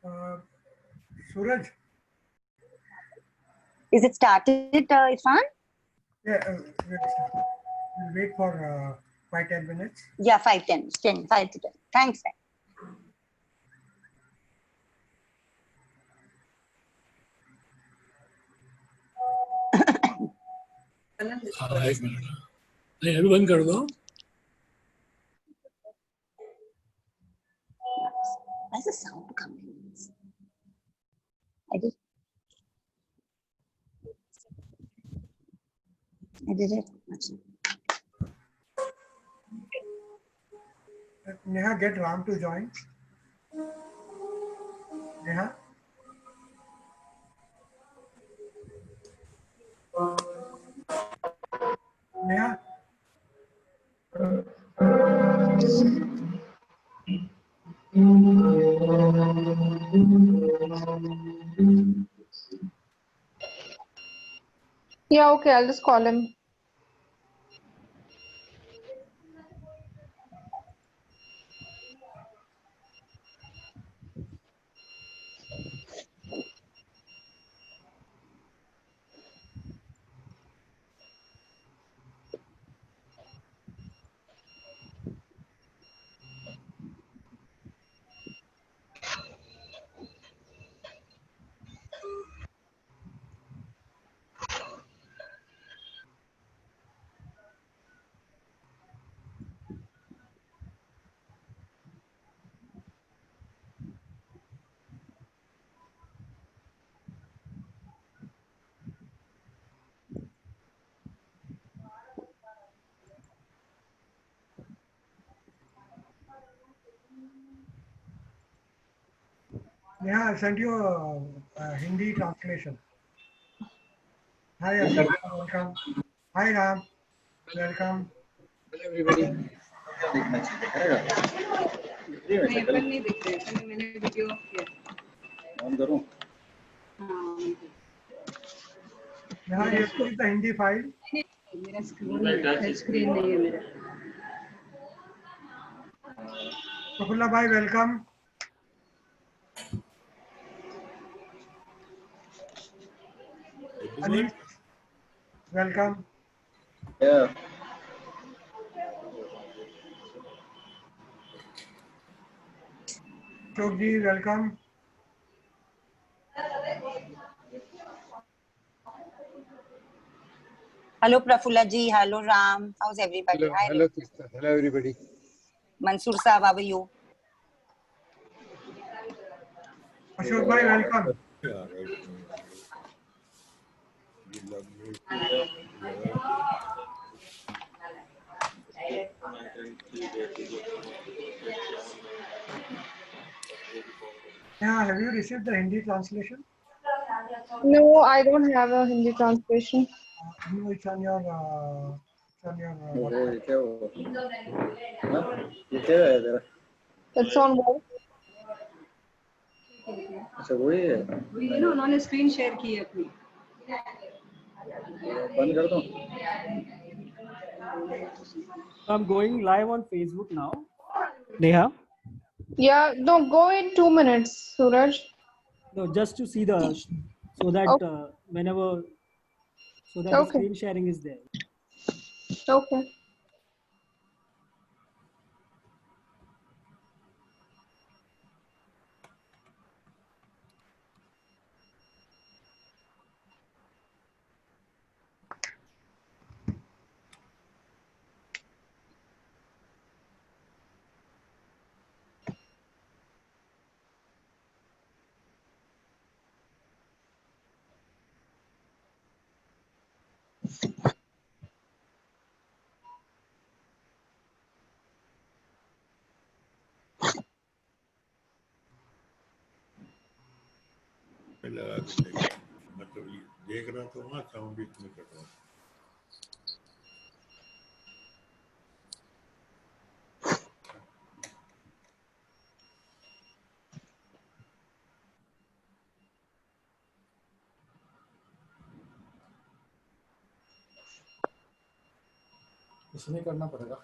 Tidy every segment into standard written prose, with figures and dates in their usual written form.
Suraj. Is it started, Irfan? Yeah, we'll wait for 5-10 minutes. Yeah, 5 to 10. Thanks. अभी बंद कर दो. Where's the sound coming? I did it. Neha, get Ram to join. Neha. Neha. Yeah, okay, I'll just call him. Neha, I sent you a Hindi translation. Hi, Asghar, welcome. Hi, Ram. Welcome. Hello everybody. Neha, you see the Hindi file? Prafulla bhai, welcome. Anis, welcome. Yeah. Chokji, welcome. Hello, Prafulla ji. Hello, Ram. How's everybody? Hello, hello, Teesta. Hello everybody. Mansoor Saab, how are you? Ashok bhai, welcome. Yeah, right. Neha, have you received the Hindi translation? No, I don't have a Hindi translation. No, it's on your ये क्या हुआ? हाँ? ये क्या है तेरा? It's on what? अच्छा वही है. ये ना उन्होंने स्क्रीन शेयर की है अपनी. बंद कर दो. I'm going live on Facebook now. Neha? Yeah, no, go in 2 minutes, Suraj. No, just to see the, so that Okay. Whenever, so that the Okay. screen sharing is there. Okay. मतलब देख रहा तो ना sound इसमें कर रहा. इसमें करना पड़ेगा.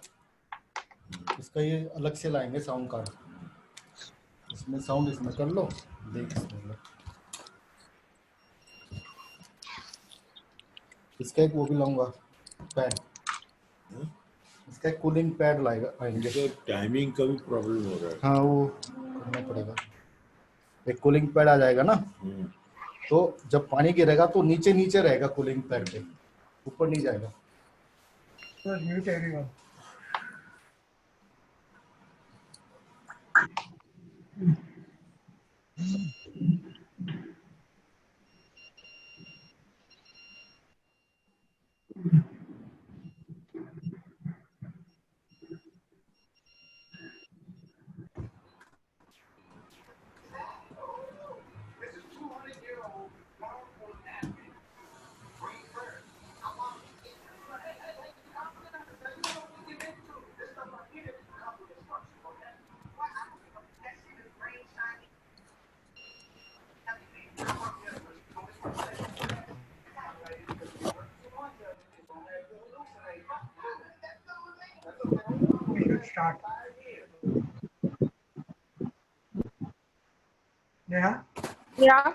इसका ये अलग से लाएंगे साउंड कार्ड. इसमें साउंड इसमें कर लो. देख इसका एक वो भी लाऊंगा पैड, इसका एक कूलिंग पैड लाएगा आएंगे। टाइमिंग का भी प्रॉब्लम हो रहा है। हाँ वो करना पड़ेगा। एक कूलिंग पैड आ जाएगा ना, तो जब पानी गिरेगा तो नीचे नीचे रहेगा कूलिंग पैड पे, ऊपर नहीं जाएगा। Just mute everyone. We should start. Neha, Yeah,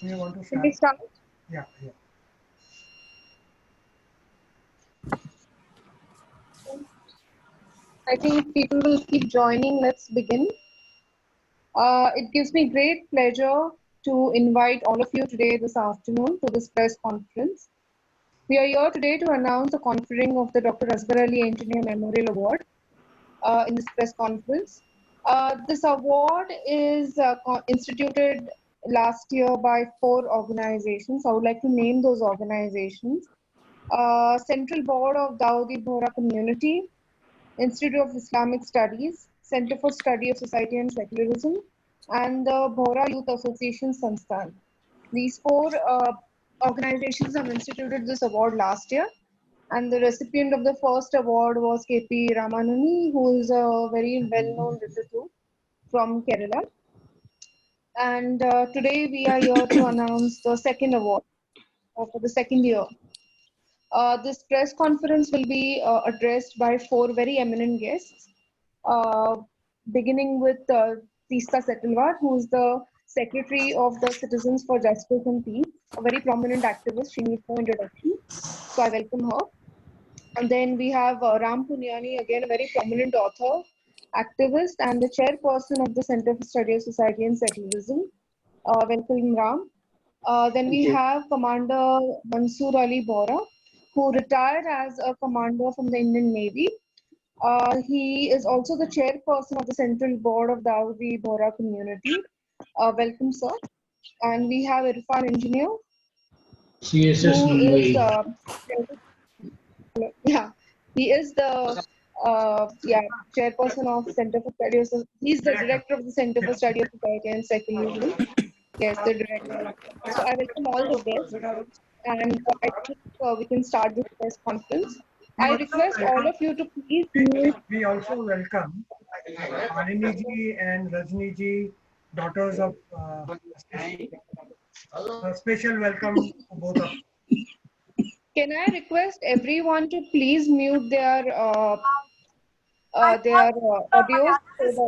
you want to can we start? start? Yeah, yeah. I think people will keep joining. Let's begin. It gives me great pleasure to invite all of you today this afternoon to this press conference. We are here today to announce the conferring of the Dr. Asghar Ali Engineer Memorial Award in this press conference. This award is instituted last year by 4 organizations. I would like to name those organizations. Central Board of Dawoodi Bohra Community, Institute of Islamic Studies, Center for Study of Society and Secularism, and the Bohra Youth Association Sansthan. These 4 organizations have instituted this award last year, and the recipient of the first award was KP Ramanani, who is a very well-known Retd from Kerala. And today we are here to announce the second award for the second year. This press conference will be addressed by 4 very eminent guests, beginning with Teesta Setalvad, who is the Secretary of the Citizens for Justice and Peace, a very prominent activist. She needs no introduction, so I welcome her. And then we have Puniyani, again a very prominent author, activist, and the chairperson of the Center for Study of Society and Secularism. Welcome, Ram. Then we have Commander Mansoor Ali Bohra, who retired as a commander from the Indian Navy. He is also the chairperson of the Central Board of Dawoodi Bohra Community. Welcome, sir. And we have Irfan Engineer, CSS who Mumbai. He is the chairperson of Center for Study of He's the director of the Center for Study of Society and Secularism. Yes, the director. So I welcome all the guests, and I think we can start this press conference. I request all of you to please mute. We also welcome Malini ji and Rajni ji, daughters of a special welcome to both of you. Can I request everyone to please mute their audios? So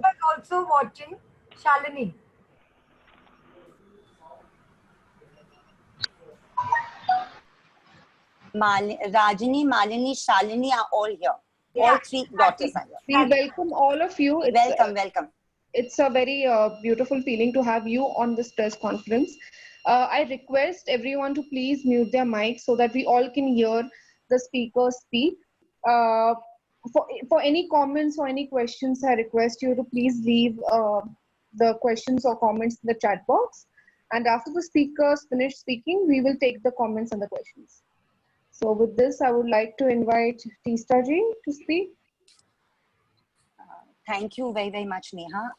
that Also watching Shalini. Rajni, Malini, Shalini are all here. All 3 daughters are here. we welcome all of you. Welcome. It's a very beautiful feeling to have you on this press conference. I request everyone to please mute their mics so that we all can hear the speaker speak. For any comments or any questions, I request you to please leave the questions or comments in the chat box. And after the speakers finish speaking, we will take the comments and the questions. So with this, I would like to invite Teesta ji to speak. Thank you very, very much, Neha.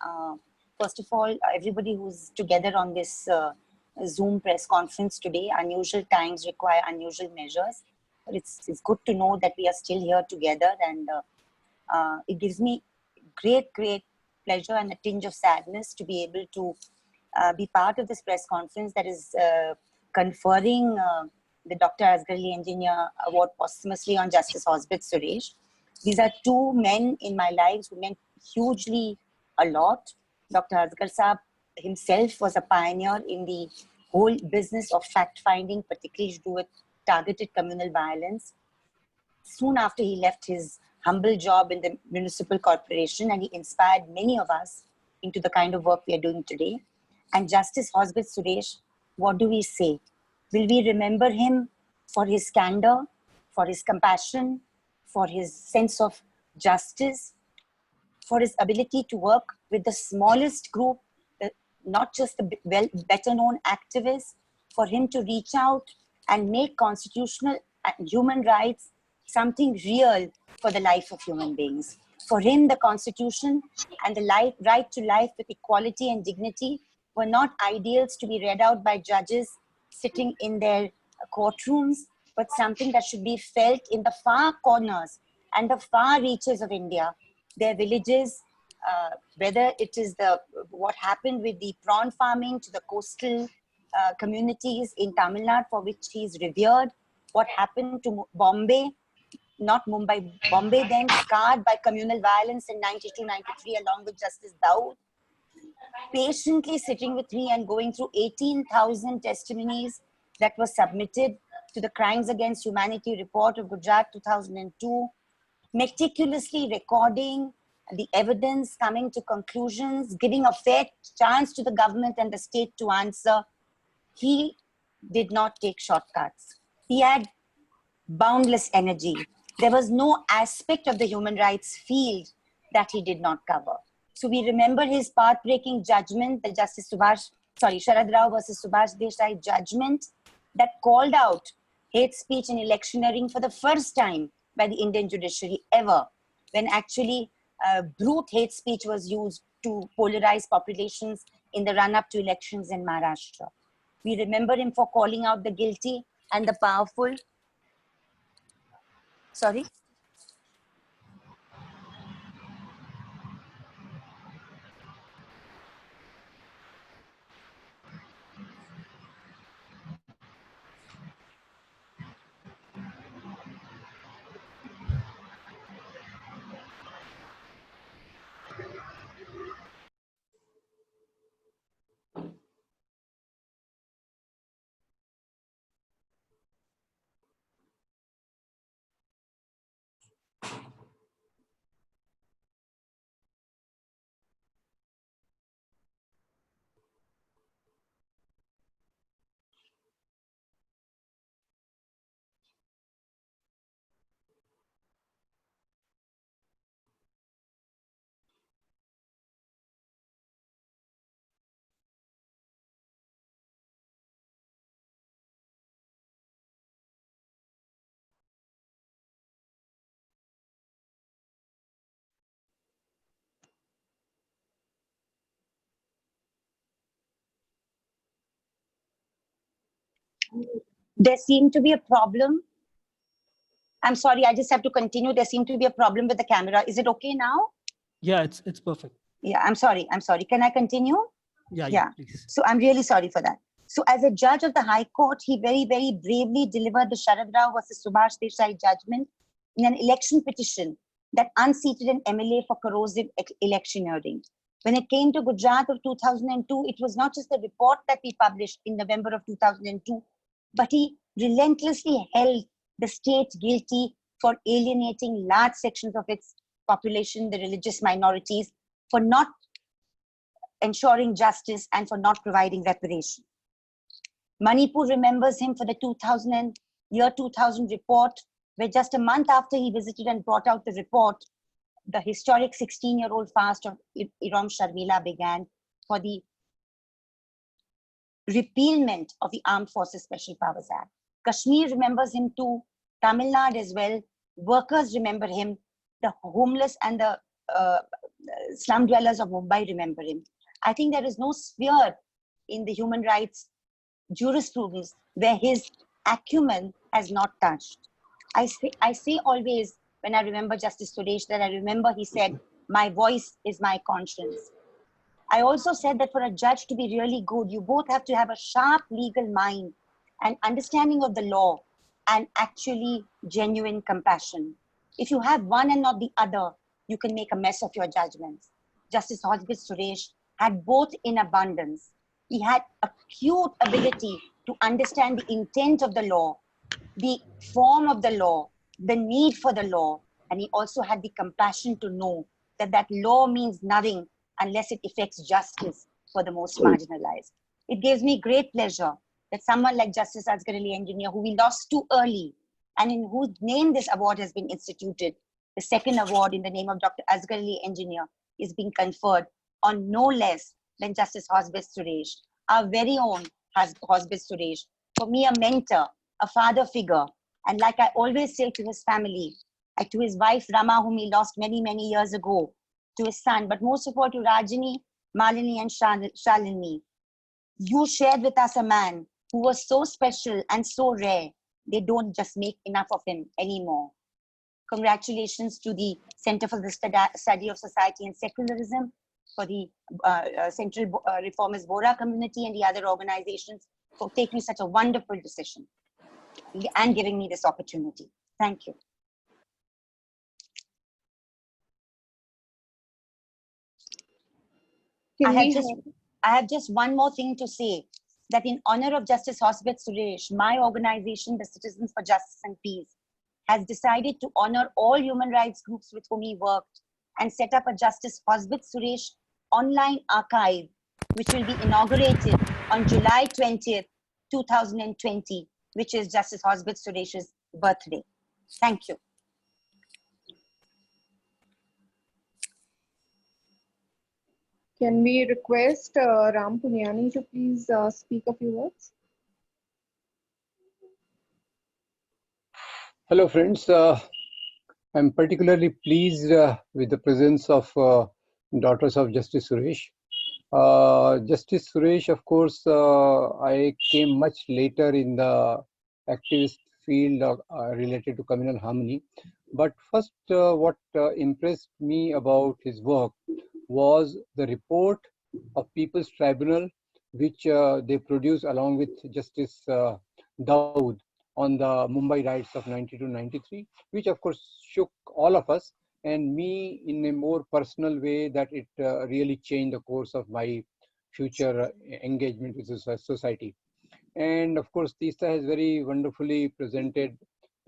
First of all, everybody who's together on this Zoom press conference today, unusual times require unusual measures. But it's good to know that we are still here together, and it gives me great pleasure and a tinge of sadness to be able to be part of this press conference that is conferring the Dr. Asghar Ali Engineer Award posthumously on Justice Hosbet Suresh. These are 2 men in my lives who meant hugely a lot. Dr. Asghar Saab himself was a pioneer in the whole business of fact-finding, particularly to do with targeted communal violence. Soon after he left his humble job in the municipal corporation, and he inspired many of us into the kind of work we are doing today. And Justice Hosbet Suresh, what do we say? Will we remember him for his candor, for his compassion, for his sense of justice, for his ability to work with the smallest group, not just the better known activists, for him to reach out and make constitutional and human rights something real for the life of human beings. For him, the Constitution and the right to life with equality and dignity were not ideals to be read out by judges sitting in their courtrooms, but something that should be felt in the far corners and the far reaches of India, their villages, whether it is what happened with the prawn farming to the coastal communities in Tamil Nadu, for which he is revered, what happened to Bombay, not Mumbai, Bombay, then scarred by communal violence in 92, 93, along with Justice Daud, patiently sitting with me and going through 18,000 testimonies that were submitted to the Crimes Against Humanity report of Gujarat 2002, meticulously recording the evidence, coming to conclusions, giving a fair chance to the government and the state to answer. He did not take shortcuts. He had boundless energy. There was no aspect of the human rights field that he did not cover. So we remember his path-breaking judgment, the Sharad Rao versus Subhash Desai judgment that called out hate speech and electioneering for the first time by the Indian judiciary ever, when actually brute hate speech was used to polarize populations in the run-up to elections in Maharashtra. We remember him for calling out the guilty and the powerful. Sorry? There seemed to be a problem. I'm sorry, I just have to continue. There seemed to be a problem with the camera. Is it okay now? Yeah, it's perfect. Yeah, I'm sorry. Can I continue? Yeah, please. So I'm really sorry for that. So as a judge of the High Court, he very, very bravely delivered the Sharad Rao versus Subhash Desai judgment in an election petition that unseated an MLA for corrosive electioneering. When it came to Gujarat of 2002, it was not just the report that we published in November of 2002, but he relentlessly held the state guilty for alienating large sections of its population, the religious minorities, for not ensuring justice and for not providing reparation. Manipur remembers him for the 2000 report, where just a month after he visited and brought out the report, the historic 16-year-old fast of Iram Sharmila began for the repealment of the Armed Forces Special Powers Act. Kashmir remembers him too, Tamil Nadu as well. Workers remember him, the homeless and the slum dwellers of Mumbai remember him. I think there is no sphere in the human rights jurisprudence where his acumen has not touched. I say always, when I remember Justice Suresh, that I remember he said, "My voice is my conscience." I also said that for a judge to be really good, you both have to have a sharp legal mind and understanding of the law and actually genuine compassion. If you have one and not the other, you can make a mess of your judgments. Justice Hosbet Suresh had both in abundance. He had acute ability to understand the intent of the law, the form of the law, the need for the law, and he also had the compassion to know that that law means nothing unless it effects justice for the most marginalized. It gives me great pleasure that someone like Justice Asghar Ali Engineer, who we lost too early, and in whose name this award has been instituted, the second award in the name of Dr. Asghar Ali Engineer, is being conferred on no less than Justice Hosbet Suresh, our very own Hosbet Suresh, for me a mentor, a father figure, and like I always say to his family, to his wife Rama, whom he lost many, many years ago, to his son, but most of all to Rajni, Malini, and Shalini. You shared with us a man who was so special and so rare, they don't just make enough of him anymore. Congratulations to the Center for the Study of Society and Secularism, for the Central Reformist Bohra community and the other organizations for taking such a wonderful decision and giving me this opportunity. Thank you. I have just one more thing to say, that in honor of Justice Hosbet Suresh, my organization, the Citizens for Justice and Peace, has decided to honor all human rights groups with whom he worked and set up a Justice Hosbet Suresh online archive, which will be inaugurated on July 20th, 2020, which is Justice Hosbet Suresh's birthday. Thank you. Can we request Ram Puniyani to please speak a few words? Hello, friends. I'm particularly pleased with the presence of Daughters of Justice Suresh. Justice Suresh, of course, I came much later in the activist field related to communal harmony. But first, what impressed me about his work was the report of People's Tribunal, which they produced along with Justice Dawood on the Mumbai riots of 92-93, which of course shook all of us, and me in a more personal way, that it really changed the course of my future engagement with the society. And of course, Teesta has very wonderfully presented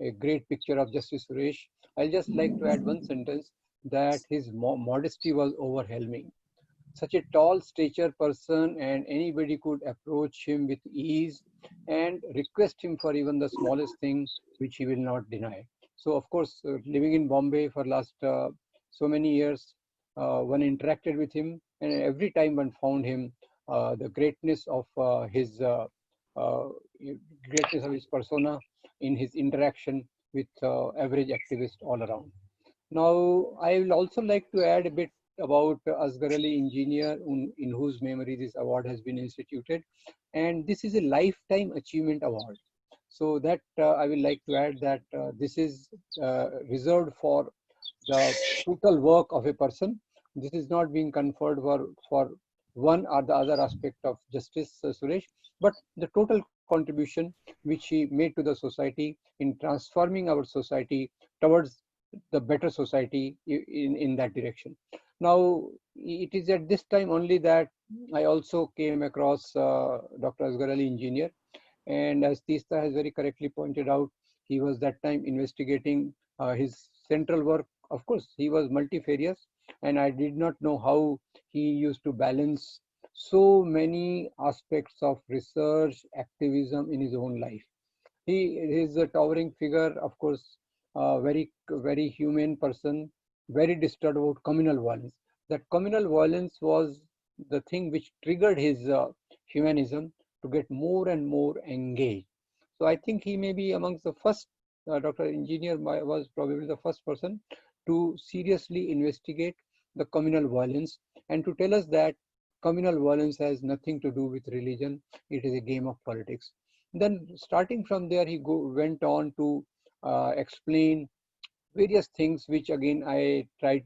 a great picture of Justice Suresh. I'll just like to add one sentence, that his modesty was overwhelming. Such a tall stature person, and anybody could approach him with ease and request him for even the smallest thing, which he will not deny. So of course, living in Bombay for last so many years, one interacted with him, and every time one found him, the greatness of his persona in his interaction with average activists all around. Now, I will also like to add a bit about Asghar Ali Engineer, in whose memory this award has been instituted. And this is a Lifetime Achievement Award. So that I will like to add that this is reserved for the total work of a person. This is not being conferred for one or the other aspect of Justice Suresh, but the total contribution which he made to the society in transforming our society towards the better society in that direction. Now, it is at this time only that I also came across Dr. Asghar Ali Engineer. And as Teesta has very correctly pointed out, he was that time investigating his central work. Of course, he was multifarious, and I did not know how he used to balance so many aspects of research, activism in his own life. He is a towering figure, of course, very humane person, very disturbed about communal violence. That communal violence was the thing which triggered his humanism to get more and more engaged. So I think he may be amongst the first, Dr. Engineer was probably the first person to seriously investigate the communal violence and to tell us that communal violence has nothing to do with religion. It is a game of politics. Then starting from there, he went on to explain various things, which again I tried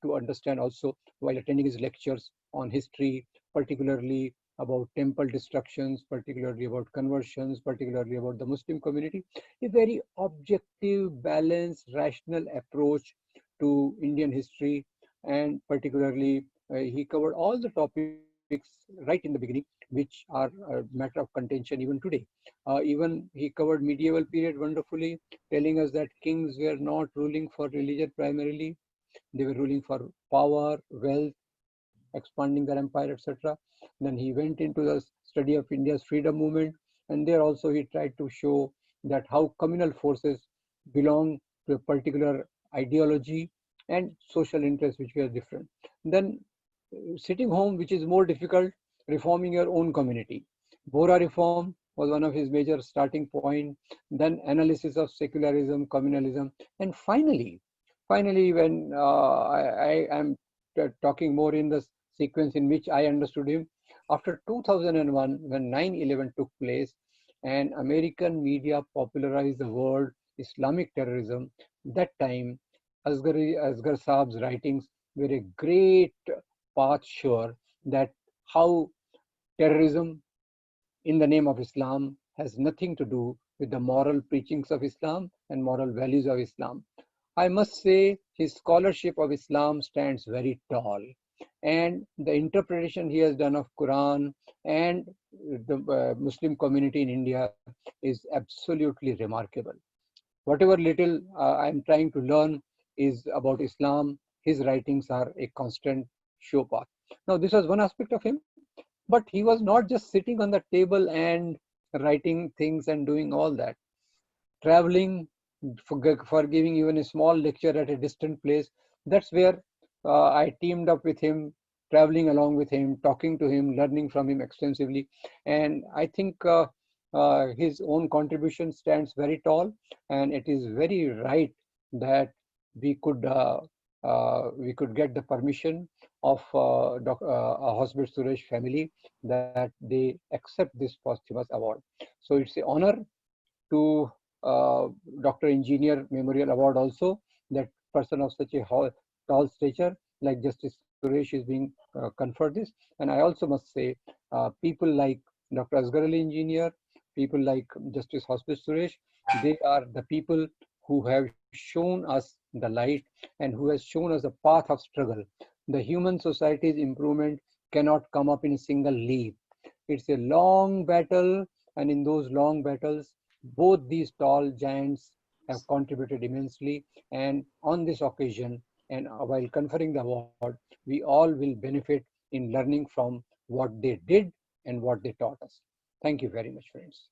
to understand also while attending his lectures on history, particularly about temple destructions, particularly about conversions, particularly about the Muslim community. A very objective, balanced, rational approach to Indian history, and particularly he covered all the topics right in the beginning, which are a matter of contention even today. Even he covered medieval period wonderfully, telling us that kings were not ruling for religion primarily, they were ruling for power, wealth, expanding their empire, etc. Then he went into the study of India's freedom movement, and there also he tried to show that how communal forces belong to a particular ideology and social interests which were different. Then sitting home, which is more difficult, reforming your own community. Bohra reform was one of his major starting point. Then analysis of secularism, communalism, and finally, when I am talking more in the sequence in which I understood him, after 2001, when 9/11 took place, and American media popularized the word Islamic terrorism, that time Asghar Saab's writings were a great path sure that how terrorism in the name of Islam has nothing to do with the moral preachings of Islam and moral values of Islam. I must say his scholarship of Islam stands very tall, and the interpretation he has done of Quran and the Muslim community in India is absolutely remarkable. Whatever little I'm trying to learn is about Islam, his writings are a constant show path. Now, this was one aspect of him, but he was not just sitting on the table and writing things and doing all that. Traveling, for giving even a small lecture at a distant place, that's where I teamed up with him, traveling along with him, talking to him, learning from him extensively. And I think his own contribution stands very tall, and it is very right that we could get the permission of Hosbet Suresh family that they accept this posthumous award. So it's an honor to Dr. Engineer Memorial Award also, that person of such a tall stature like Justice Suresh is being conferred this. And I also must say people like Dr. Asghar Ali Engineer, people like Justice Hosbet Suresh, they are the people who have shown us the light and who has shown us the path of struggle. The human society's improvement cannot come up in a single leap. It's a long battle, and in those long battles, both these tall giants have contributed immensely. And on this occasion, and while conferring the award, we all will benefit in learning from what they did and what they taught us. Thank you very much, friends.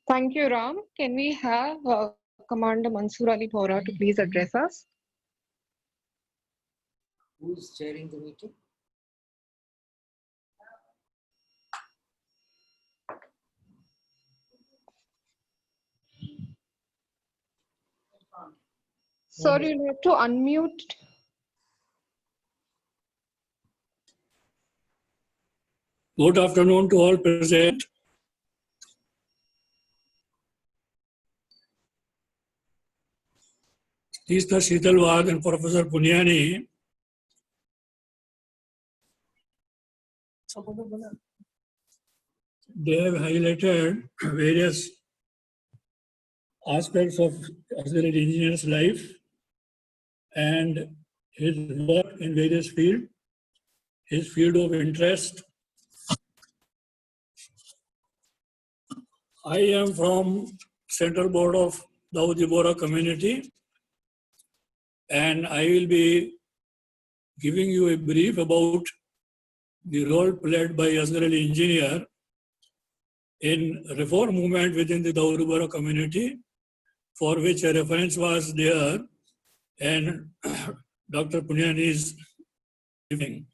Thank you, Ram. Can we have Commander Mansoor Ali Bohra to please address us? Who is chairing the meeting? Sir, you have to unmute. Good afternoon to all present. Teesta Setalvad and Professor Puniyani they have highlighted various aspects of Asghar engineer's life and his work in various fields, his field of interest. I am from Central Board of Dawoodi Bohra community, and I will be giving you a brief about the role played by Asghar Ali engineer in reform movement within the Dawoodi Bohra community, for which a reference was there, and Dr. Puniyani is giving.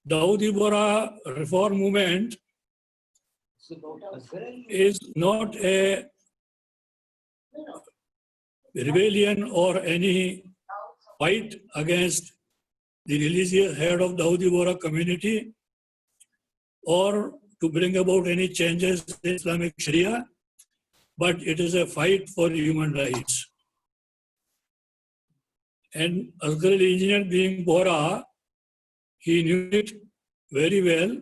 Dawoodi Bohra reform movement is not a rebellion or any fight against the religious head of Dawoodi Bohra community or to bring about any changes in Islamic Sharia, but it is a fight for human rights. And Asghar Ali engineer being Bohra, he knew it very well,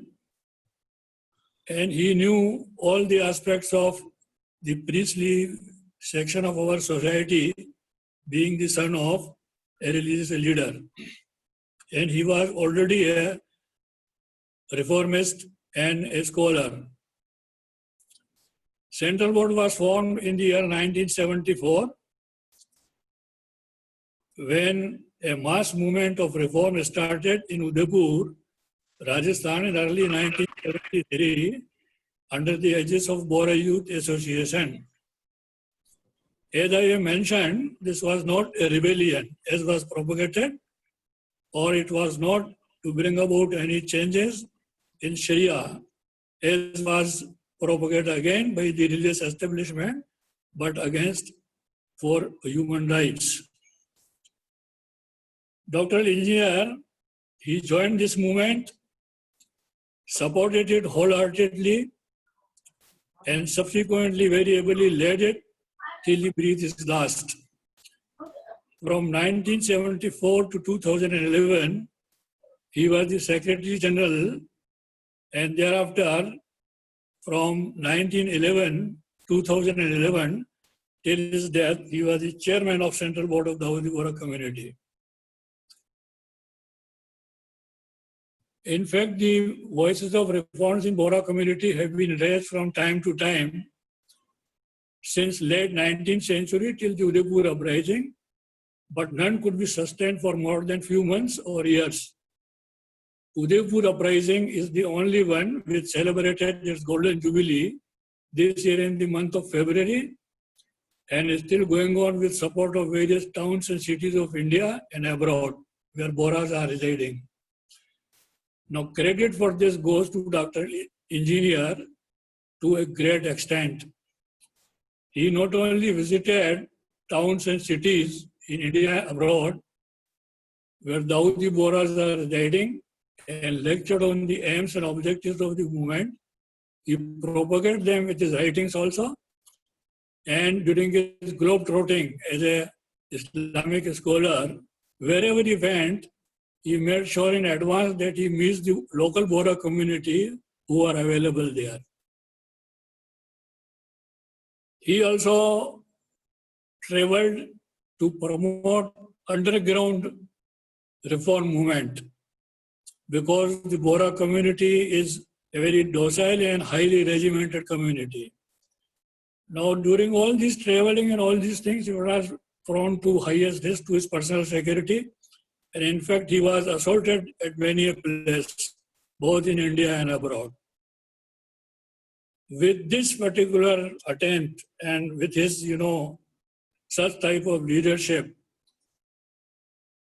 and he knew all the aspects of the priestly section of our society being the son of a religious leader. And he was already a reformist and a scholar. Central Board was formed in the year 1974 when a mass movement of reform started in Udaipur, Rajasthan in early 1973 under the aegis of Bohra Youth Association. As I have mentioned, this was not a rebellion as was propagated, or it was not to bring about any changes in Sharia as was propagated again by the religious establishment, but against for human rights. Dr. Engineer, he joined this movement, supported it wholeheartedly, and subsequently very ably led it till he breathed his last. From 1974 to 2011, he was the Secretary General, and thereafter, from 2011, till his death, he was the Chairman of Central Board of Dawoodi Bohra Community. In fact, the voices of reforms in Bohra community have been raised from time to time since late 19th century till the Udaipur uprising, but none could be sustained for more than few months or years. Udaipur uprising is the only one which celebrated its golden jubilee this year in the month of February and is still going on with support of various towns and cities of India and abroad where Bohras are residing. Now, credit for this goes to Dr. Engineer to a great extent. He not only visited towns and cities in India and abroad, where Dawoodi Bohras are residing, and lectured on the aims and objectives of the movement. He propagated them with his writings also. And during his globe-trotting as an Islamic scholar, wherever he went, he made sure in advance that he meets the local Bohra community who are available there. He also traveled to promote underground reform movement because the Bohra community is a very docile and highly regimented community. Now, during all this traveling and all these things, he was prone to highest risk to his personal security. And in fact, he was assaulted at many places, both in India and abroad. With this particular attempt and with his, such type of leadership,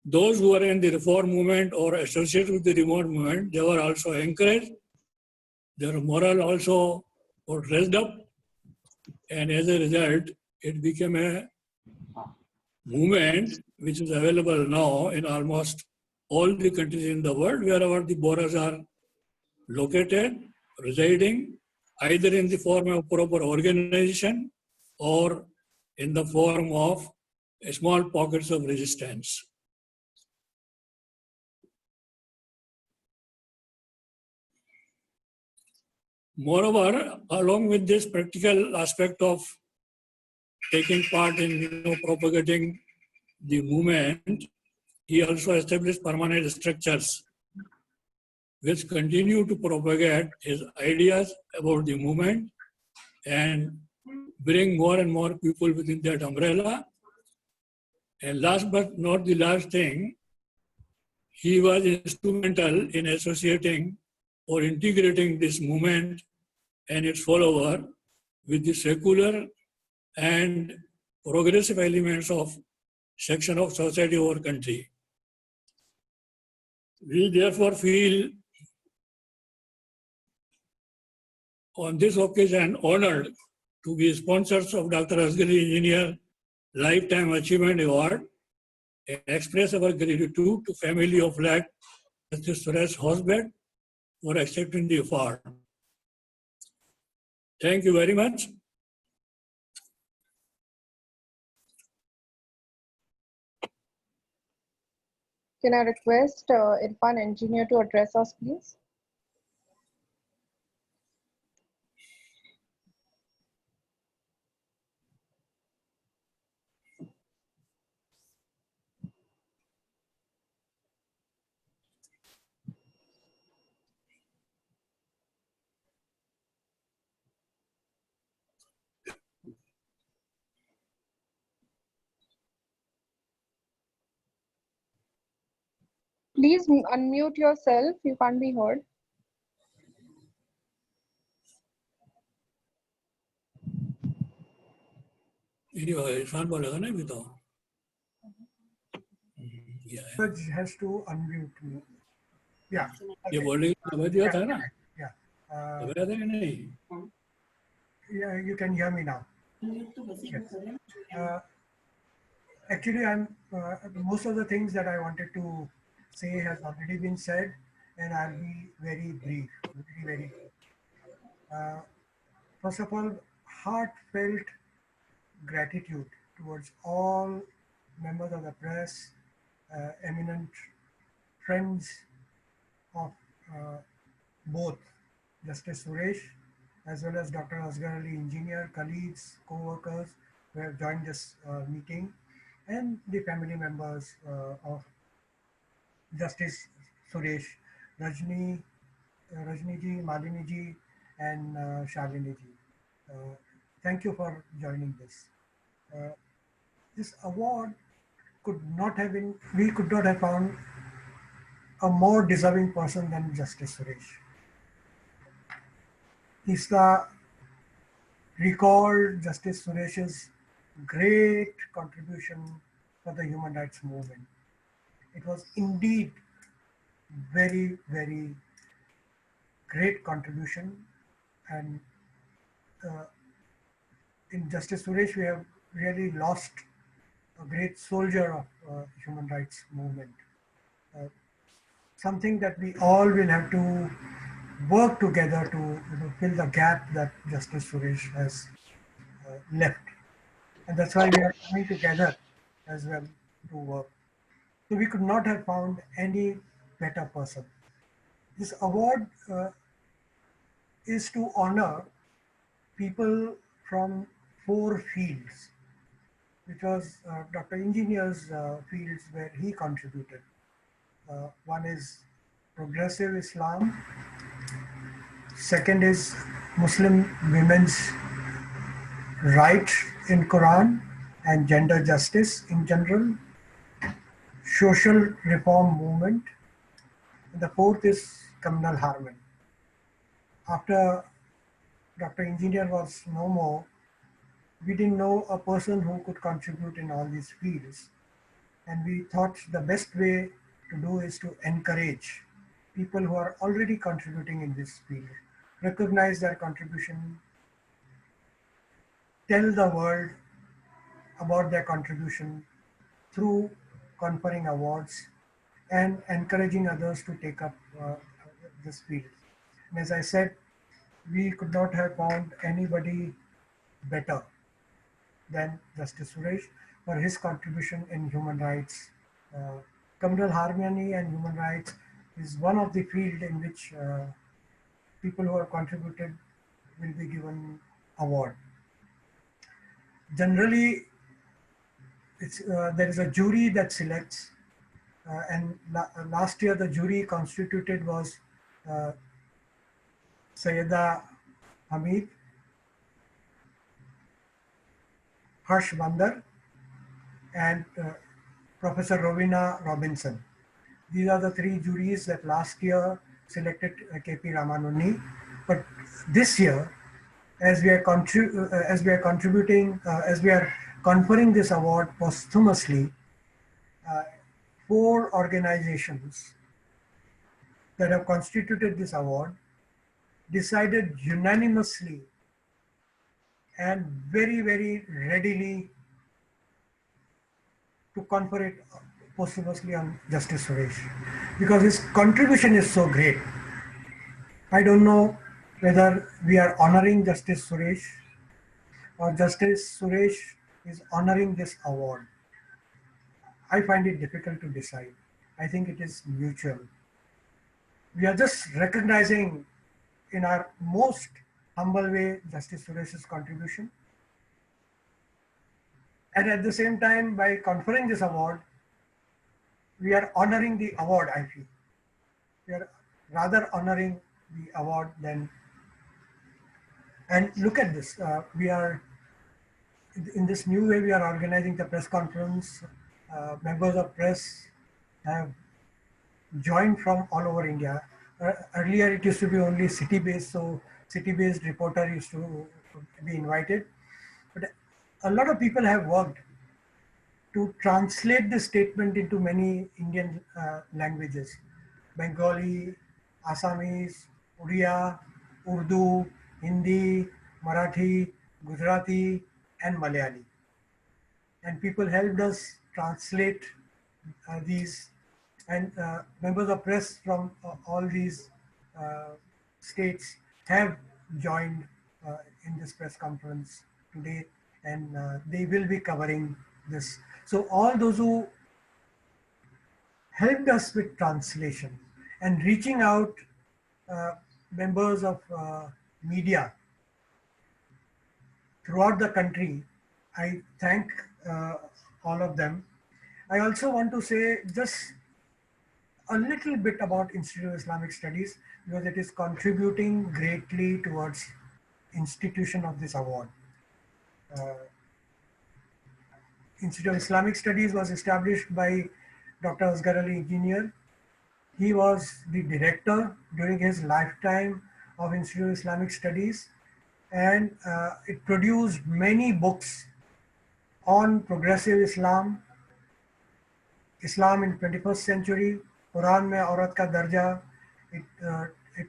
those who were in the reform movement or associated with the reform movement, they were also encouraged. Their morale also was raised up. And as a result, it became a movement which is available now in almost all the countries in the world, wherever the Bohras are located, residing, either in the form of proper organization or in the form of small pockets of resistance. Moreover, along with this practical aspect of taking part in propagating the movement, he also established permanent structures which continue to propagate his ideas about the movement and bring more and more people within that umbrella. And last but not the last thing, he was instrumental in associating or integrating this movement and its follower with the secular and progressive elements of section of society or country. We therefore feel on this occasion honored to be sponsors of Dr. Asghar Engineer Lifetime Achievement Award and express our gratitude to family of late Teesta Setalvad Hosbet for accepting the award. Thank you very much. Can I request Irfan Engineer to address us, please? Please unmute yourself. You can't be heard. Irfan बोलेगा ना अभी तो Judge has to unmute me. Yeah. ये Okay. बोलने दबा दिया था ना Yeah. दबाया था कि नहीं Yeah, you can hear me now. Yes. Actually, most of the things that I wanted to say has already been said, and I'll be very brief, very. First of all, heartfelt gratitude towards all members of the press, eminent friends of both Justice Suresh as well as Dr. Asghar Ali, engineer, colleagues, co-workers who have joined this meeting, and the family members of Justice Suresh, Rajni, Rajni ji, Malini ji, and Shalini ji. Thank you for joining this. This award could not have been, we could not have found a more deserving person than Justice Suresh. Teesta recalled Justice Suresh's great contribution for the human rights movement. It was indeed very, very great contribution, and in Justice Suresh we have really lost a great soldier of human rights movement. Something that we all will have to work together to fill the gap that Justice Suresh has left. And that's why we are coming together as well to work. So we could not have found any better person. This award is to honor people from 4 fields, which was Dr. Engineer's fields where he contributed. One is progressive Islam. Second is Muslim women's rights in Quran and gender justice in general. Social reform movement. And the fourth is communal harmony. After Dr. Engineer was no more, we didn't know a person who could contribute in all these fields. And we thought the best way to do is to encourage people who are already contributing in this field, recognize their contribution, tell the world about their contribution through conferring awards and encouraging others to take up this field. And as I said, we could not have found anybody better than Justice Suresh for his contribution in human rights. Communal harmony and human rights is one of the fields in which people who have contributed will be given award. Generally, there is a jury that selects, and last year the jury constituted was Sayyida Hamid, Harsh Bandar, and Professor Rowena Robinson. These are the 3 juries that last year selected KP Ramanuni. But this year, as we are conferring this award posthumously, 4 organizations that have constituted this award decided unanimously and very, very readily to confer it posthumously on Justice Suresh, because his contribution is so great. I don't know whether we are honoring Justice Suresh or Justice Suresh is honoring this award. I find it difficult to decide. I think it is mutual. We are just recognizing in our most humble way Justice Suresh's contribution. And at the same time, by conferring this award, we are honoring the award, I feel. We are rather honoring the award than, and look at this, we are, in this new way, we are organizing the press conference. Members of press have joined from all over India. Earlier it used to be only city-based, so city-based reporter used to be invited. But a lot of people have worked to translate the statement into many Indian languages: Bengali, Assamese, Oriya, Urdu, Hindi, Marathi, Gujarati, and Malayali. And people helped us translate these, and members of press from all these states have joined in this press conference today, and they will be covering this. So all those who helped us with translation and reaching out, members of media throughout the country, I thank all of them. I also want to say just a little bit about Institute of Islamic Studies, because it is contributing greatly towards institution of this award. Institute of Islamic Studies was established by Dr. Asghar Ali Engineer. He was the director during his lifetime of Institute of Islamic Studies, and it produced many books on progressive Islam, Islam in 21st century, Quran mein aurat ka darja. It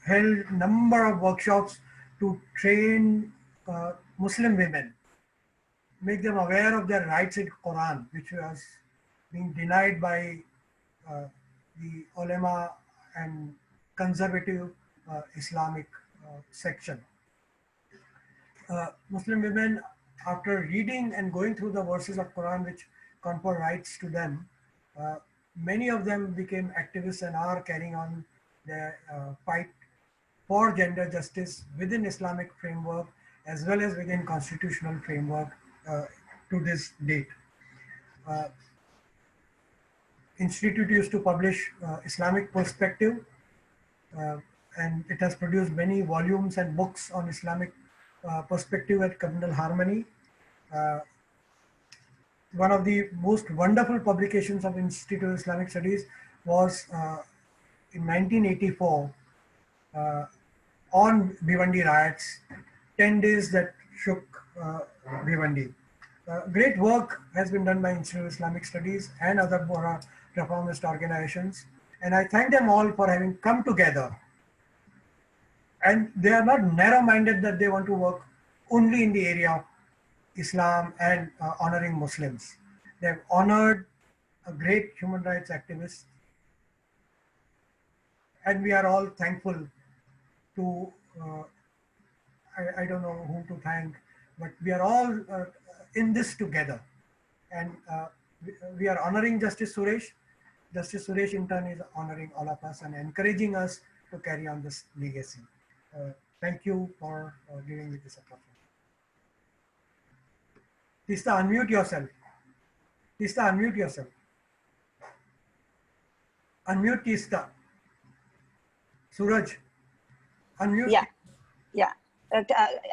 held number of workshops to train Muslim women, make them aware of their rights in Quran, which was being denied by the ulama and conservative Islamic section. Muslim women, after reading and going through the verses of Quran which confer rights to them, many of them became activists and are carrying on their fight for gender justice within Islamic framework as well as within constitutional framework to this date. Institute used to publish Islamic Perspective, and it has produced many volumes and books on Islamic perspective at communal harmony. One of the most wonderful publications of Institute of Islamic Studies was in 1984 on Bhiwandi riots, 10 days that shook Bhiwandi. Great work has been done by Institute of Islamic Studies and other Bohra reformist organizations, and I thank them all for having come together. And they are not narrow-minded that they want to work only in the area of Islam and honoring Muslims. They have honored a great human rights activist, and we are all thankful to, I don't know whom to thank, but we are all in this together. And we are honoring Justice Suresh. Justice Suresh in turn is honoring all of us and encouraging us to carry on this legacy. Thank you for giving me this opportunity. Teesta, unmute yourself. Teesta, unmute yourself. Unmute Teesta. Suraj, unmute. Yeah, yeah.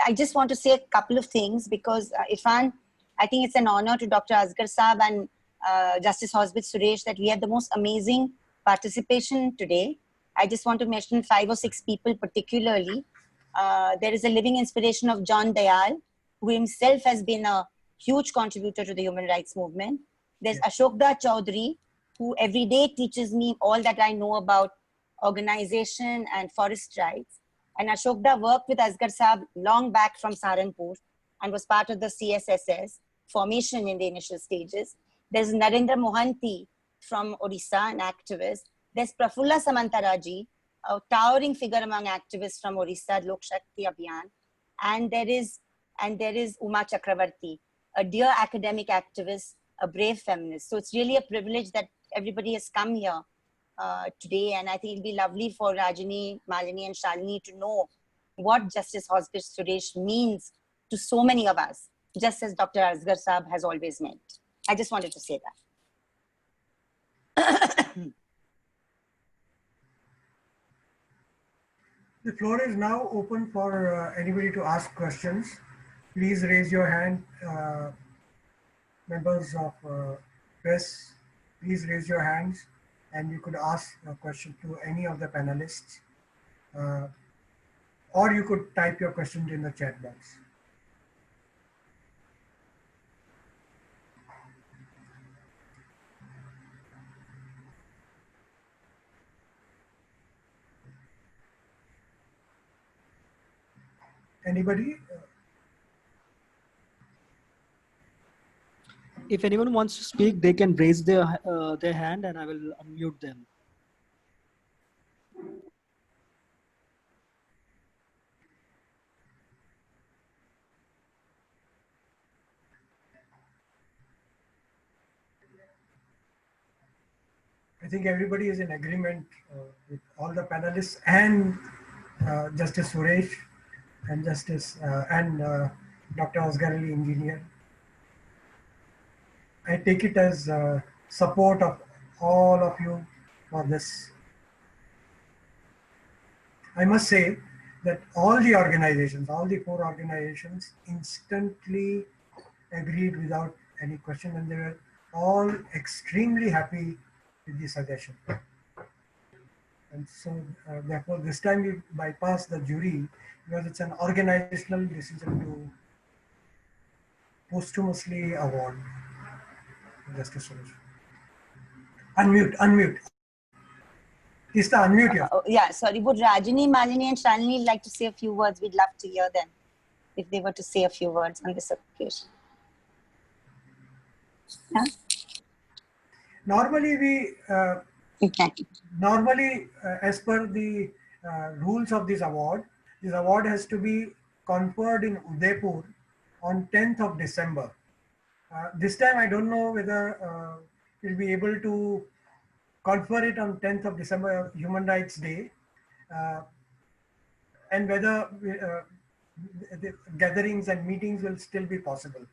I just want to say a couple of things because Irfan, I think it's an honor to Dr. Asghar Saab and Justice Hosbet Suresh that we had the most amazing participation today. I just want to mention 5 or 6 people particularly. There is a living inspiration of Johan Dayal, who himself has been a huge contributor to the human rights movement. There's Ashokda Chaudhary, who every day teaches me all that I know about organization and forest rights. And Ashokda worked with Asghar Saab long back from Saharanpur and was part of the CSSS formation in the initial stages. There's Narendra Mohanthy from Odisha, an activist. There's Prafulla Samantaraji, a towering figure among activists from Odisha, Lok Shakti Abhiyan. And there is Uma Chakravarthi, a dear academic activist, a brave feminist. So it's really a privilege that everybody has come here today. And I think it'll be lovely for Rajni, Malini and Shalini to know what Justice Hosbet Suresh means to so many of us, just as Dr. Asghar Saab has always meant. I just wanted to say that. The floor is now open for anybody to ask questions. Please raise your hand. Members of press, please raise your hands and you could ask a question to any of the panelists, or you could type your question in the chat box. Anybody? If anyone wants to speak, they can raise their hand and I will unmute them. I think everybody is in agreement with all the panelists and Justice Suresh and Dr. Asghar Ali Engineer. I take it as support of all of you for this. I must say that all the organizations, all the 4 organizations instantly agreed without any question, and they were all extremely happy with the suggestion. And so therefore this time we bypass the jury because it's an organizational decision to posthumously award Justice Suresh. Unmute. Teesta, unmute you. Yeah, sorry. Would Rajni, Malini and Shalini like to say a few words? We'd love to hear them if they were to say a few words on this occasion. Yeah? Normally as per the rules of this award has to be conferred in Udaipur on 10th of December. This time I don't know whether we'll be able to confer it on 10th of December, Human Rights Day, and whether the gatherings and meetings will still be possible.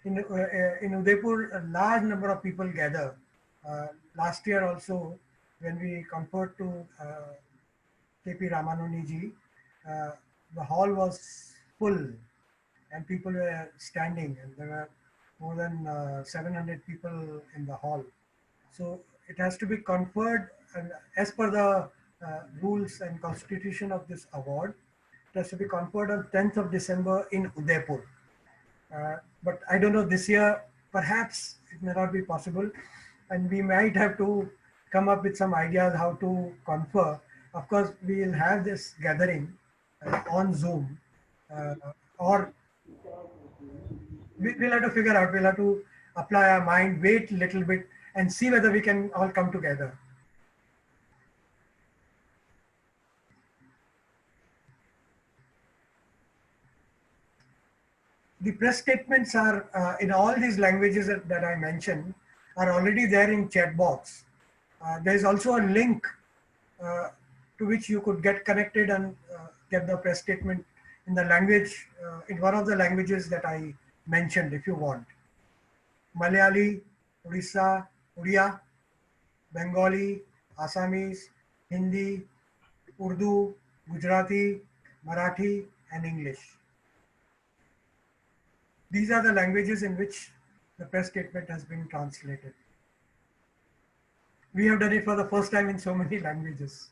In Udaipur, a large number of people gather. Last year also, when we conferred to KP Ramanoni ji, the hall was full and people were standing, and there were more than 700 people in the hall. So it has to be conferred, and as per the rules and constitution of this award, it has to be conferred on 10th of December in Udaipur. But I don't know, this year perhaps it may not be possible, and we might have to come up with some ideas how to confer. Of course, we will have this gathering on Zoom, or we'll have to figure out, we'll have to apply our mind, wait a little bit and see whether we can all come together. The press statements are in all these languages that I mentioned are already there in chat box. There is also a link to which you could get connected and get the press statement in the language, in one of the languages that I mentioned if you want. Malayali, Orissa, Odia, Bengali, Assamese, Hindi, Urdu, Gujarati, Marathi and English. These are the languages in which the press statement has been translated. We have done it for the first time in so many languages.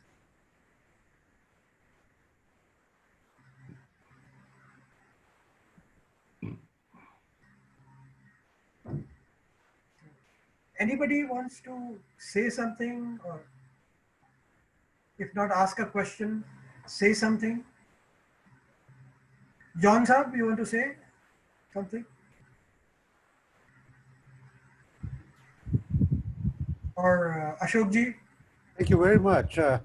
Anybody wants to say something, or if not ask a question, say something? John Saab, you want to say something? Or Ashok ji? Thank you very much. Yeah,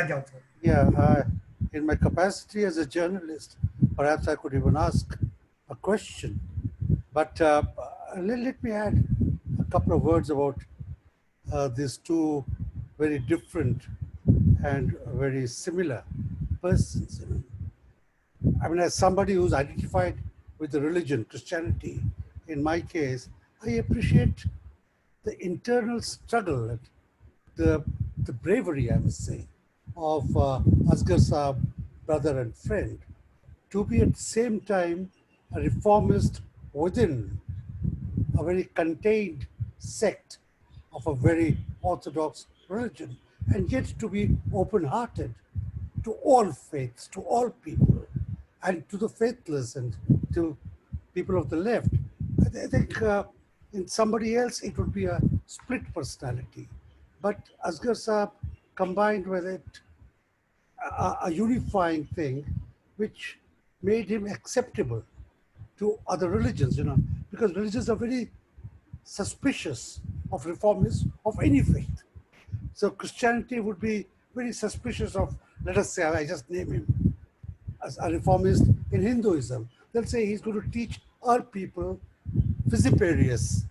John Saab. Yeah, in my capacity as a journalist, perhaps I could even ask a question. But let me add a couple of words about these two very different and very similar persons. I mean, as somebody who's identified with the religion, Christianity, in my case, I appreciate the internal struggle, the bravery, I must say, of Asghar Saab, brother and friend, to be at the same time a reformist within a very contained sect of a very orthodox religion, and yet to be open-hearted to all faiths, to all people, and to the faithless and to people of the left. I think in somebody else it would be a split personality. But Asghar Saab combined with it a unifying thing which made him acceptable to other religions, because religions are very suspicious of reformists of any faith. So Christianity would be very suspicious of, let us say, I just name him, as a reformist in Hinduism. They'll say he's going to teach our people vociferous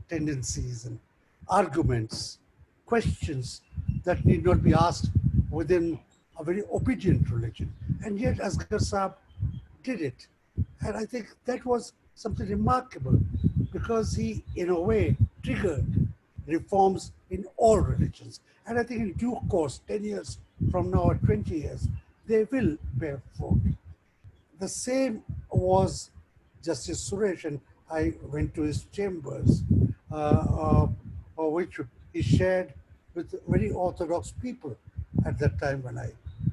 tendencies and arguments, questions that need not be asked within a very obedient religion. And yet Asghar Saab did it. And I think that was something remarkable because he, in a way, triggered reforms in all religions. And I think in due course, 10 years from now or 20 years, they will bear fruit. The same was Justice Suresh, and I went to his chambers, which he shared with very orthodox people at that time when I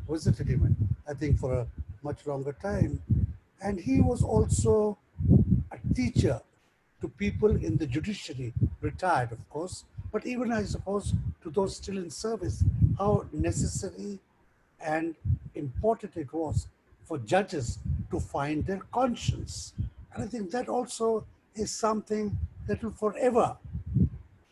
visited him, and I think for a much longer time. And he was also a teacher to people in the judiciary, retired of course, but even I suppose to those still in service, how necessary and important it was for judges to find their conscience. And I think that also is something that will forever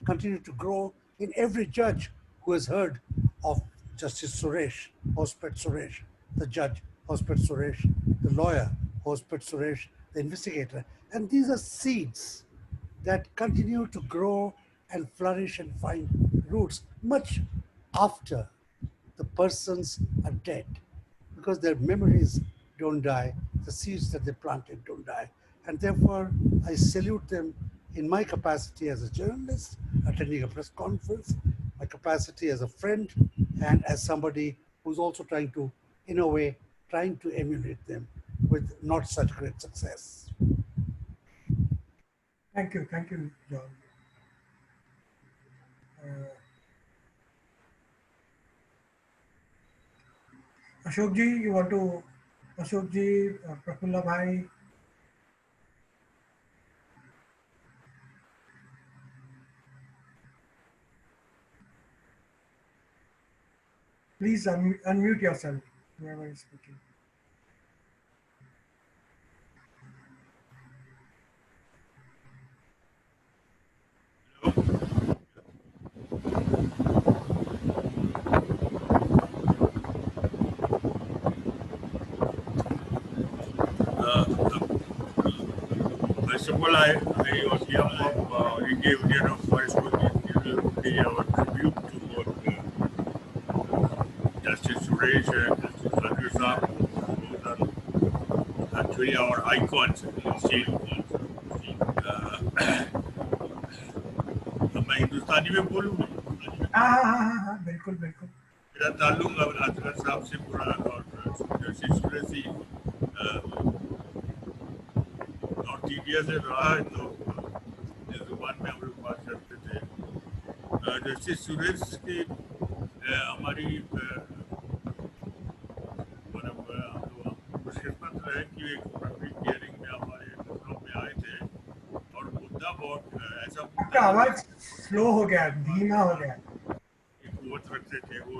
continue to grow in every judge who has heard of Justice Suresh, Hosbet Suresh, the judge, Hosbet Suresh, the lawyer, Hosbet Suresh, the investigator. And these are seeds that continue to grow and flourish and find roots much after the persons are dead, because their memories don't die, the seeds that they planted don't die. And therefore, I salute them in my capacity as a journalist, attending a press conference, my capacity as a friend, and as somebody who's also trying to, in a way, trying to emulate them with not such great success. Thank you, John. Ashok ji, you want to, Ashok ji, Prafulla bhai. Please unmute yourself, whoever is speaking. First of all, I was here for Indian Union of Forest to pay our tribute to what Justice Suresh and Justice Asghar Saab, both are actually our icons in state. मैं हिंदुस्तानी में बोलूँ हाँ बिल्कुल बिल्कुल मेरा ताल्लुक असगर साहब से पूरा और justice Suresh ji north India से रहा है तो इस जुबान में हम लोग बात करते थे जस्टिस सुरेश की हमारी मतलब हम लोग खुशकिस्मत रहे कि एक पब्लिक हियरिंग में हमारे लखनऊ में आए थे और मुद्दा बहुत ऐसा आपका आवाज स्लो हो गया, धीमा हो गया। एक वोट रखते थे वो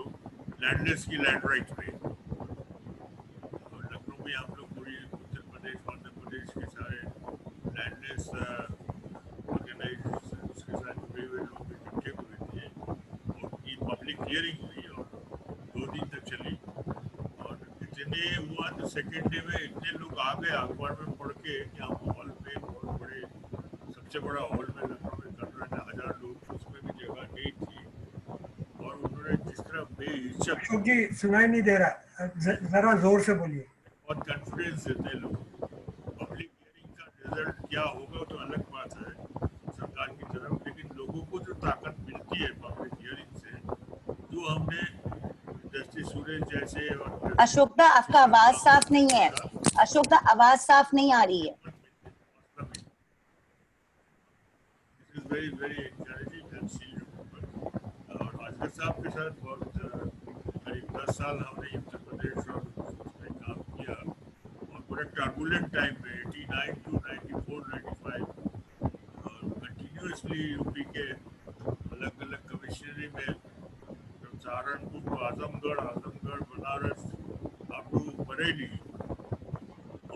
लैंडलेस की लैंड राइट पे और लखनऊ में हम लोग पूरी उत्तर प्रदेश मध्य प्रदेश के सारे लैंडलेस ऑर्गेनाइज उसके साथ जुड़े हुए लोग इकट्ठे हुए थे और उनकी पब्लिक हियरिंग हुई और 2 दिन तक चली और इतने हुआ तो सेकेंड डे में इतने लोग आ गए अखबार में पढ़ के कि हम हॉल पे बहुत बड़े सबसे बड़ा हॉल में लखनऊ में कर रहे थे 1000 लोग उसमें भी जगह नहीं थी और उन्होंने जिस तरह बेहिचक जी सुनाई नहीं दे रहा, जरा जोर से बोलिए। बहुत कॉन्फिडेंस देते हैं लोग पब्लिक हियरिंग का रिजल्ट क्या होगा तो अलग बात है सरकार की तरफ लेकिन लोगों को जो ताकत मिलती है पब्लिक हियरिंग से जो हमने जस्टिस सुरेश जैसे और अशोक दा आपका आवाज साफ नहीं है, अशोक दा आवाज साफ नहीं आ रही है। This is very encouraging and see you और आजकल साहब के साथ बहुत करीब 10 साल हमने उत्तर प्रदेश और उसमें काम किया और बड़े टर्बुलेंट टाइम में 89 टू 94 95 और कंटिन्यूसली यूपी के अलग अलग कमिश्नरी में from Saharanpur to Azamgarh Banaras up to Bareilly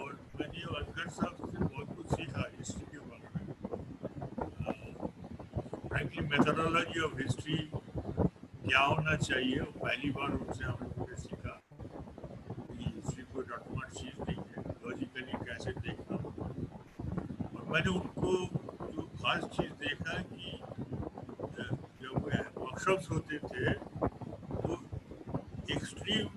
और मैंने असगर साहब से बहुत कुछ सीखा हिस्ट्री के बारे में फ्रैंकली मेथोडोलॉजी ऑफ हिस्ट्री क्या होना चाहिए और पहली बार उनसे हम लोगों ने सीखा कि हिस्ट्री को डॉक्यूमेंट चीज नहीं है लॉजिकली कैसे देखना होगा और मैंने उनको जो खास चीज़ देखा कि जब वर्कशॉप्स होते थे तो एक्सट्रीम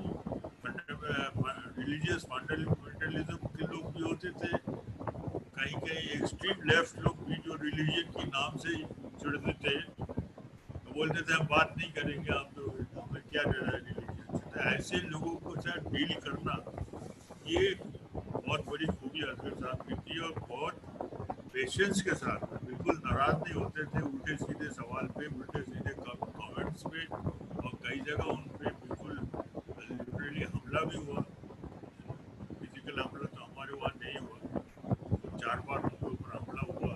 रिलीजियस फंडामेंटलिज्म के लोग भी होते थे कहीं कहीं एक्सट्रीम लेफ्ट लोग भी जो रिलीजन के नाम से जुड़ते थे तो बोलते थे हम बात नहीं करेंगे आप तो हमें क्या रिलीजन से तो ऐसे लोगों को साथ डील करना ये बहुत बड़ी खूबी असगर साहब की थी और बहुत पेशेंस के साथ बिल्कुल नाराज नहीं होते थे उल्टे सीधे सवाल पे उल्टे सीधे कमेंट्स पे और कई जगह उन पे बिल्कुल लिटरली हमला भी हुआ फिजिकल हमला तो हमारे वहाँ नहीं हुआ तो 4 बार उनके ऊपर हमला हुआ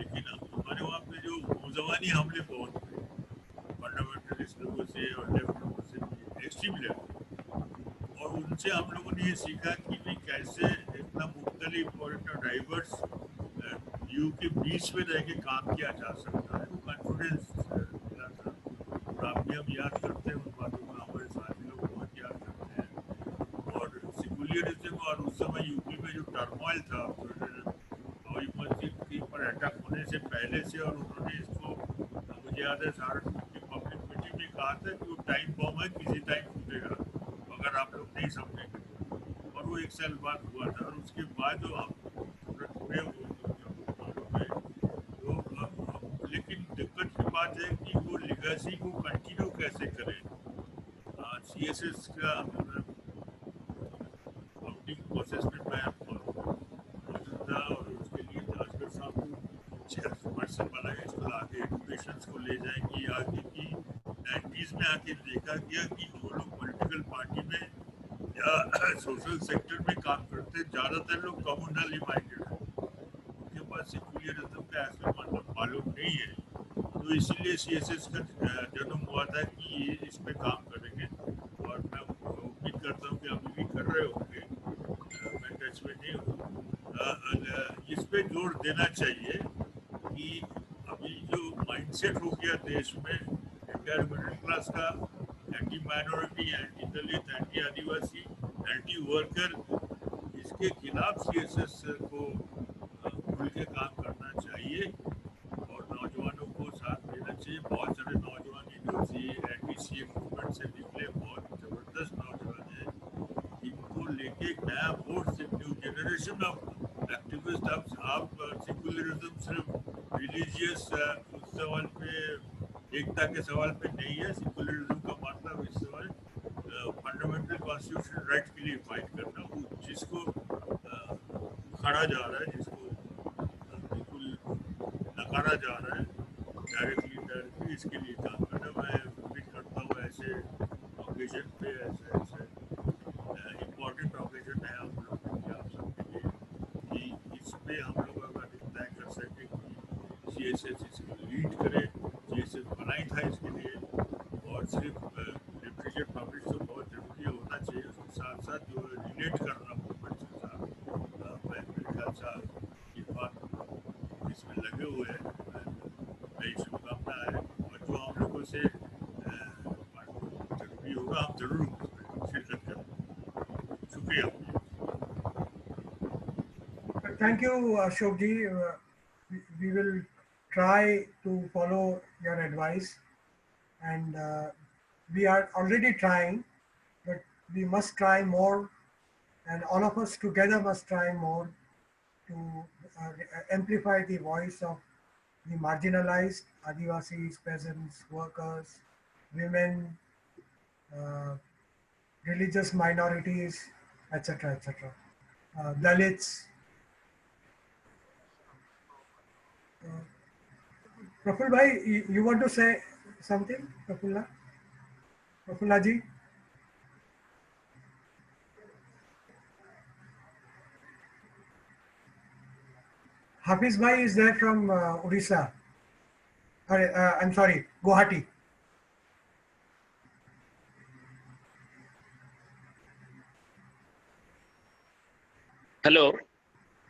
लेकिन हमारे वहाँ पे जो मुजवानी हमले बहुत हुए फंडामेंटलिस्ट लोगों से और लेफ्ट लोगों से एक्सट्रीम लेफ्ट और उनसे हम लोगों ने ये सीखा कि भी कैसे इतना मुख्तलिफ और इतना डाइवर्स व्यू के बीच में रह के काम किया जा सकता है वो कॉन्फिडेंस मिला था और आप भी हम याद करते हैं उन बातों को हमारे साथी लोग बहुत याद करते हैं और सेकुलरिज्म और उस समय यूपी में जो टर्मोइल था हवाई मस्जिद के ऊपर अटैक होने से पहले से और उन्होंने इसको मुझे याद है सहारनपुर की पब्लिक मीटिंग में कहा था कि वो टाइम बॉम्ब है किसी टाइम फूटेगा अगर आप लोग नहीं समझेंगे और वो 1 साल बाद हुआ था और उसके बाद जो हम पूरे लेकिन दिक्कत की बात है कि वो लिगेसी को कंटिन्यू कैसे करें सीएसएस का काउंटिंग प्रोसेस में मैं मौजूद था और उसके लिए असगर साहब को चेयरपर्सन बनाया इसको आगे एडुकेशन को ले जाएंगी आगे की 90s में आके देखा गया कि जो लोग पॉलिटिकल पार्टी में या सोशल सेक्टर में काम करते ज़्यादातर लोग कम्युनली माइंडेड हैं उनके पास सेकुलरिज्म का ऐसा मतलब मालूम नहीं है तो इसीलिए सीएसएस का जन्म हुआ था कि ये इस पे काम करेंगे और मैं उम्मीद करता हूँ कि अभी भी कर रहे होंगे मैं टच में नहीं हूँ इस पे जोर देना चाहिए कि अभी जो माइंडसेट हो गया देश में इंडियन मिडिल क्लास का एंटी माइनॉरिटी एंटी दलित एंटी आदिवासी एंटी वर्कर इसके खिलाफ सीएसएस को खुल के काम करना चाहिए और नौजवानों को साथ देना चाहिए बहुत सारे नौजवान जो एंटी सीए मूवमेंट से निकले बहुत जबरदस्त नौजवान हैं इनको लेके एक नया force new generation of activist आप सेकुलरिज्म सिर्फ रिलीजियस उस सवाल पे एकता के सवाल पे नहीं है सेकुलरिज्म का मतलब इस समय फंडामेंटल कॉन्स्टिट्यूशनल राइट के लिए फाइट करना वो जिसको खड़ा जा रहा है जिसको बिल्कुल नकारा जा रहा है डायरेक्टली इनडायरेक्टली इसके लिए काम करना मैं उम्मीद करता हूँ ऐसे ओकेजन पे ऐसे इम्पोर्टेंट ओकेजन है हम लोग के आप सबके लिए कि इस पे हम लोग अगर तय कर सकें कि सीएसएस इसको लीड करे सीएसएस बनाई था इसके लिए और सिर्फ लिटरेचर पब्लिश तो बहुत जरूरी होना चाहिए उसके साथ साथ जो रिलेट करना मूवमेंट के साथ मेरे ख्याल से बात इसमें लगे हुए हैं मेरी शुभकामना है और जो हम लोगों से जरूरी होगा हम जरूर शिरकत करेंगे शुक्रिया Thank you, Ashok ji. We will try to follow your advice, and we are already trying, but we must try more, and all of us together must try more to amplify the voice of the marginalized, Adivasis, peasants, workers, women, religious minorities, etc., etc., Dalits. Praful bhai, you want to say something, Prafulla? Prafulla ji. Hafiz Bhai is there from Odisha. I'm sorry, Guwahati. Hello.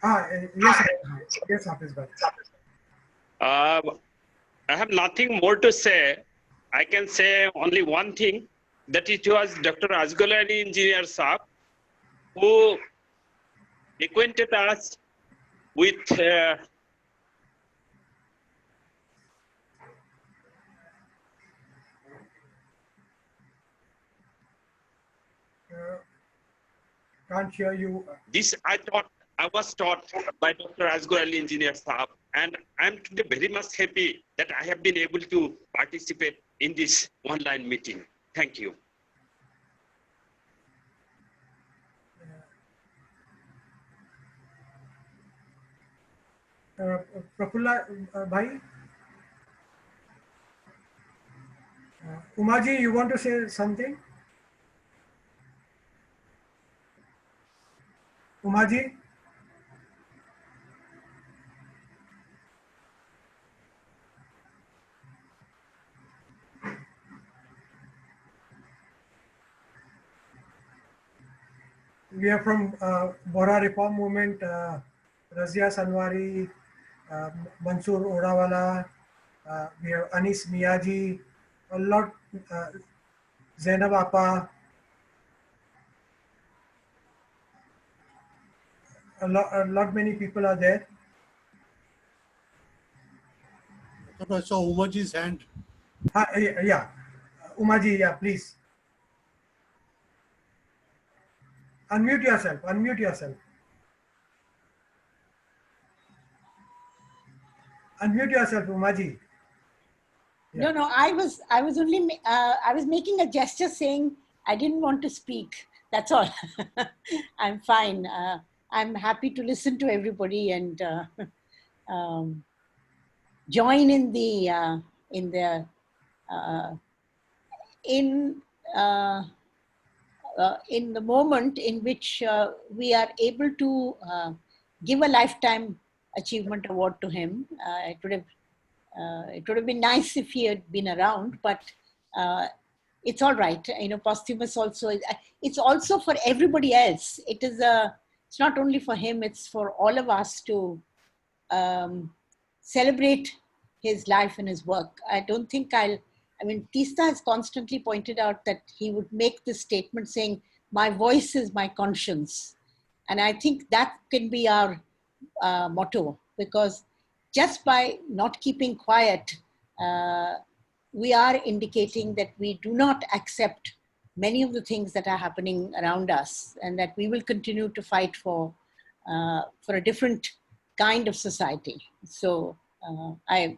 Yes, yes, Hafiz Bhai. I have nothing more to say. I can say only one thing, that it was Dr. Asghar Ali Engineer Saab who acquainted us with Can't hear you. this. I was taught by Dr. Asghar Ali Engineer Saab, and I'm today very much happy that I have been able to participate in this online meeting. Thank you. Prafulla Bhai. Umaji, you want to say something? Umaji? We are from Bohra Reform Movement, Razia Sanwari, Mansoor Odawala, we have Anis Miyaji, a lot, Zainab Appa, a lot many people are there. I saw Umaji's hand. Yeah, Umaji, yeah, please. Unmute yourself, unmute yourself. Unmute yourself, Umaji. Yeah. No, I was only, I was making a gesture saying I didn't want to speak. That's all. I'm fine. I'm happy to listen to everybody and join in the in the moment in which we are able to give a lifetime achievement award to him. It would have been nice if he had been around, but it's all right. You know, posthumous also. It's also for everybody else. It's not only for him. It's for all of us to celebrate his life and his work. I don't think I mean, Teesta has constantly pointed out that he would make this statement saying, "My voice is my conscience," and I think that can be our motto, because just by not keeping quiet, we are indicating that we do not accept many of the things that are happening around us, and that we will continue to fight for a different kind of society. So I'll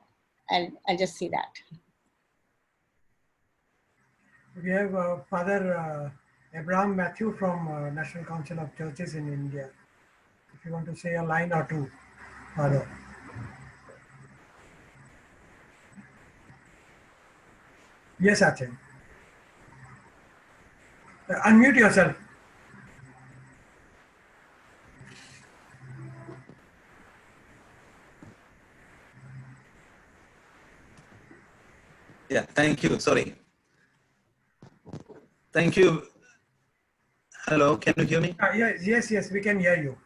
just say that. We have Father Abraham Matthew from National Council of Churches in India. If you want to say a line or two, Father. Yes, Achin. Unmute yourself. Yeah, thank you. Sorry. Thank you. Hello, can you hear me? Yes, we can hear you.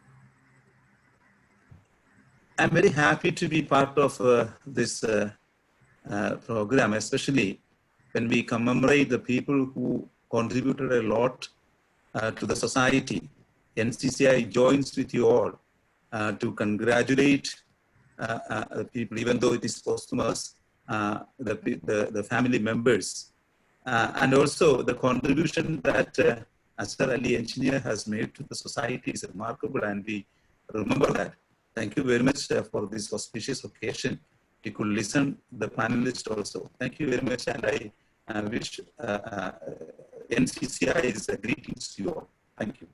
I'm very happy to be part of this program, especially when we commemorate the people who contributed a lot to the society. NCCI joins with you all to congratulate the people, even though it is posthumous, the family members, and also the contribution that Asghar Ali Engineer has made to the society is remarkable, and we remember that. Thank you very much for this auspicious occasion. We could listen the panelists also. Thank you very much, and I wish NCCI's greetings to you all. Thank you.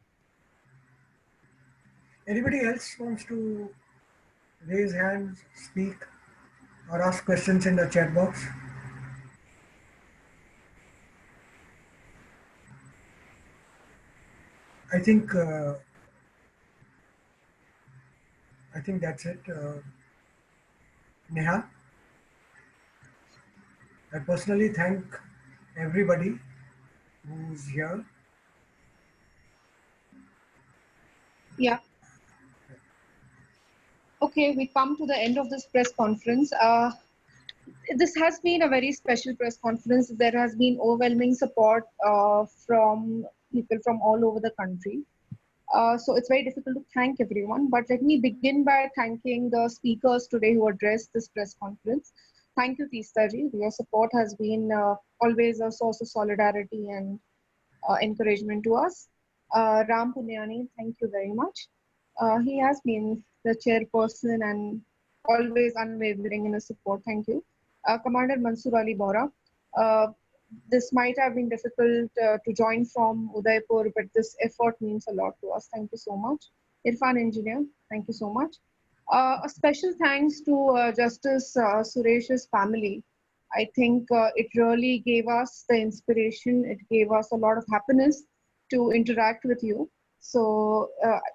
Anybody else wants to raise hands, speak, or ask questions in the chat box? I think that's it. Neha, I personally thank everybody who's here. Yeah. Okay, we come to the end of this press conference. This has been a very special press conference. There has been overwhelming support from people from all over the country. So it's very difficult to thank everyone, but let me begin by thanking the speakers today who addressed this press conference. Thank you, Teesta ji. Your support has been always a source of solidarity and encouragement to us. Ram Puniyani, thank you very much. He has been the chairperson and always unwavering in his support. Thank you. Commander Mansoor Ali Bohra. This might have been difficult to join from Udaipur, but this effort means a lot to us. Thank you so much. Irfan Engineer, thank you so much. A special thanks to Justice Suresh's family. I think it really gave us the inspiration. It gave us a lot of happiness to interact with you. So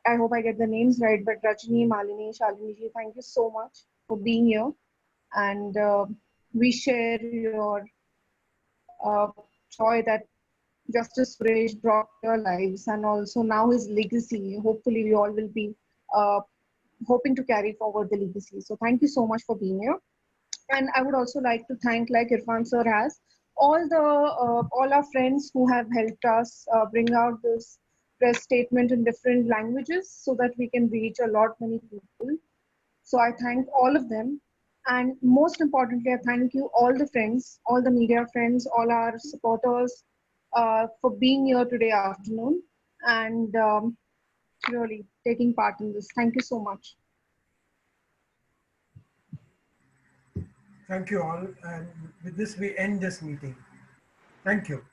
I hope I get the names right, but Rajni, Malini, Shalini ji, thank you so much for being here. And we share your joy that Justice Suresh brought to our lives, and also now his legacy. Hopefully we all will be hoping to carry forward the legacy. So thank you so much for being here. And I would also like to thank, like Irfan sir has, all our friends who have helped us bring out this press statement in different languages so that we can reach a lot many people. So I thank all of them. And most importantly, I thank you all the friends, all the media friends, all our supporters for being here today afternoon and really taking part in this. Thank you so much. Thank you all. And with this, we end this meeting. Thank you.